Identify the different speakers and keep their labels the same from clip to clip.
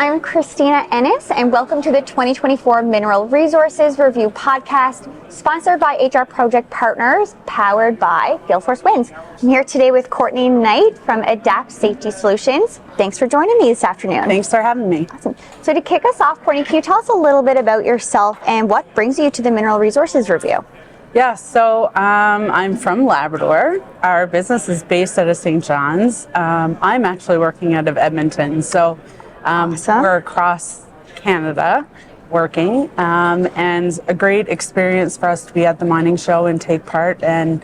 Speaker 1: I'm Christina Ennis, and welcome to the 2024 Mineral Resources Review Podcast, sponsored by HR Project Partners, powered by Galeforce Winds. I'm here today with Kourtney Knight from Adapt Safety Solutions. Thanks for joining me this afternoon.
Speaker 2: Thanks for having me.
Speaker 1: Awesome. So to kick us off, Kourtney, can you tell us a little bit about yourself and what brings you to the Mineral Resources Review?
Speaker 2: Yeah, so I'm from Labrador. Our business is based out of St. John's. I'm actually working out of Edmonton, so
Speaker 1: Awesome.
Speaker 2: We're across Canada working, and a great experience for us to be at the mining show and take part and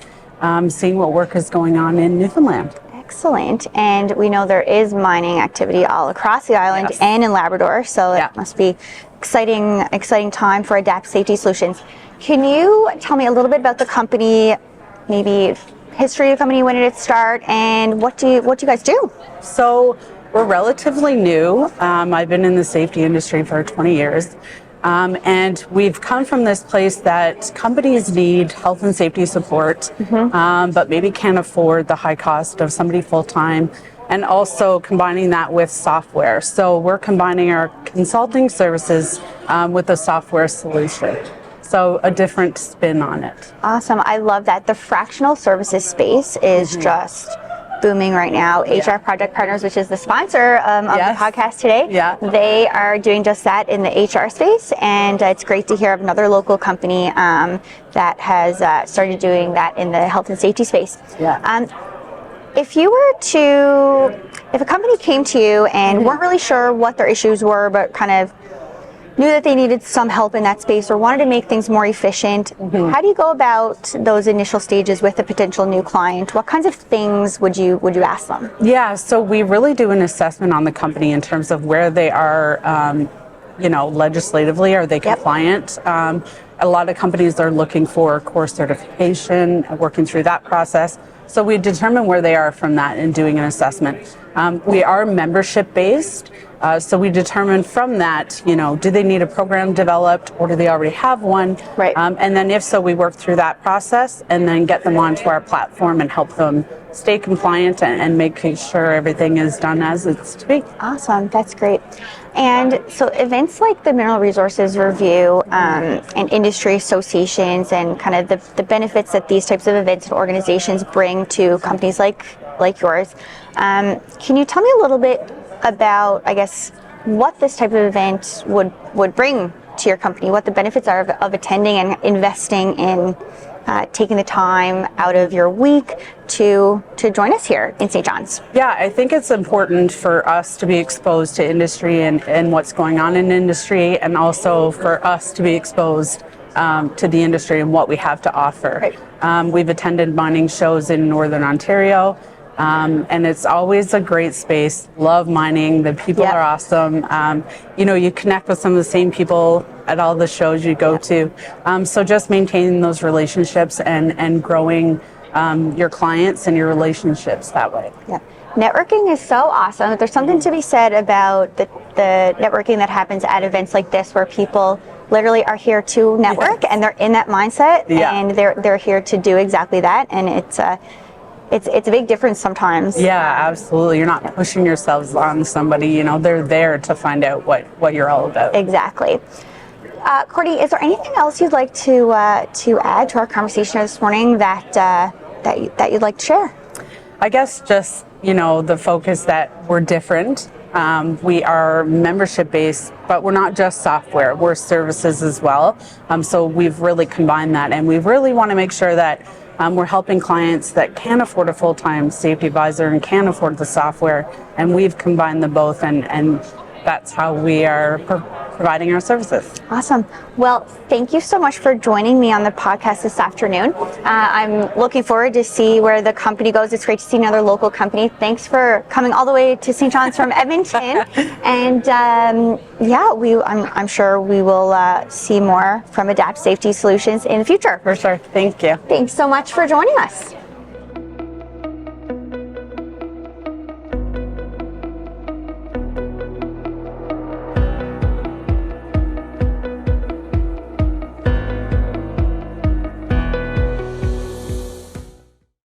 Speaker 2: seeing what work is going on in Newfoundland.
Speaker 1: Excellent. And we know there is mining activity all across the island and in Labrador, so it must be exciting time for Adapt Safety Solutions. Can you tell me a little bit about the company, maybe history of the company, when did it start, and what do you guys do?
Speaker 2: So we're relatively new. I've been in the safety industry for 20 years. And we've come from this place that companies need health and safety support, but maybe can't afford the high cost of somebody full-time, and also combining that with software. So we're combining our consulting services with a software solution. So a different spin on it.
Speaker 1: Awesome. I love that. The fractional services space is just booming right now. HR Project Partners, which is the sponsor of the podcast today, they are doing just that in the HR space, and it's great to hear of another local company that has started doing that in the health and safety space. If a company came to you and weren't really sure what their issues were, but kind of knew that they needed some help in that space or wanted to make things more efficient, how do you go about those initial stages with a potential new client? What kinds of things would you ask them? Yeah,
Speaker 2: so we really do an assessment on the company in terms of where they are, legislatively. Are they compliant? A lot of companies are looking for core certification, working through that process. So we determine where they are from that and doing an assessment. We are membership based. So we determine from that, do they need a program developed or do they already have one? And then if so, we work through that process and then get them onto our platform and help them stay compliant and make sure everything is done as it's to be.
Speaker 1: Awesome. That's great. And so events like the Mineral Resources Review and industry associations and kind of the benefits that these types of events and organizations bring to companies like yours. Can you tell me a little bit about, I guess, what this type of event would bring to your company, what the benefits are of attending and investing in taking the time out of your week to join us here in St. John's?
Speaker 2: Yeah, I think it's important for us to be exposed to industry and what's going on in industry, and also for us to be exposed to the industry and what we have to offer. We've attended mining shows in Northern Ontario, and it's always a great space. Love mining. The people are awesome. You connect with some of the same people at all the shows you go to. So just maintaining those relationships and growing your clients and your relationships that way.
Speaker 1: Networking is so awesome. There's something to be said about the networking that happens at events like this, where people literally are here to network and they're in that mindset and they're here to do exactly that. And it's a big difference sometimes.
Speaker 2: Yeah, absolutely. You're not pushing yourselves on somebody. They're there to find out what you're all about.
Speaker 1: Exactly. Kourtney, is there anything else you'd like to add to our conversation this morning that you'd like to share?
Speaker 2: I guess just the focus that we're different. We are membership based, but we're not just software. We're services as well. So we've really combined that, and we really want to make sure that we're helping clients that can afford a full-time safety advisor and can afford the software, and we've combined them both, and that's how we are providing our services.
Speaker 1: Awesome. Well, thank you so much for joining me on the podcast this afternoon. I'm looking forward to see where the company goes. It's great to see another local company. Thanks for coming all the way to St. John's from Edmonton. And I'm sure we will see more from Adapt Safety Solutions in the future.
Speaker 2: For sure. Thank you.
Speaker 1: Thanks so much for joining us.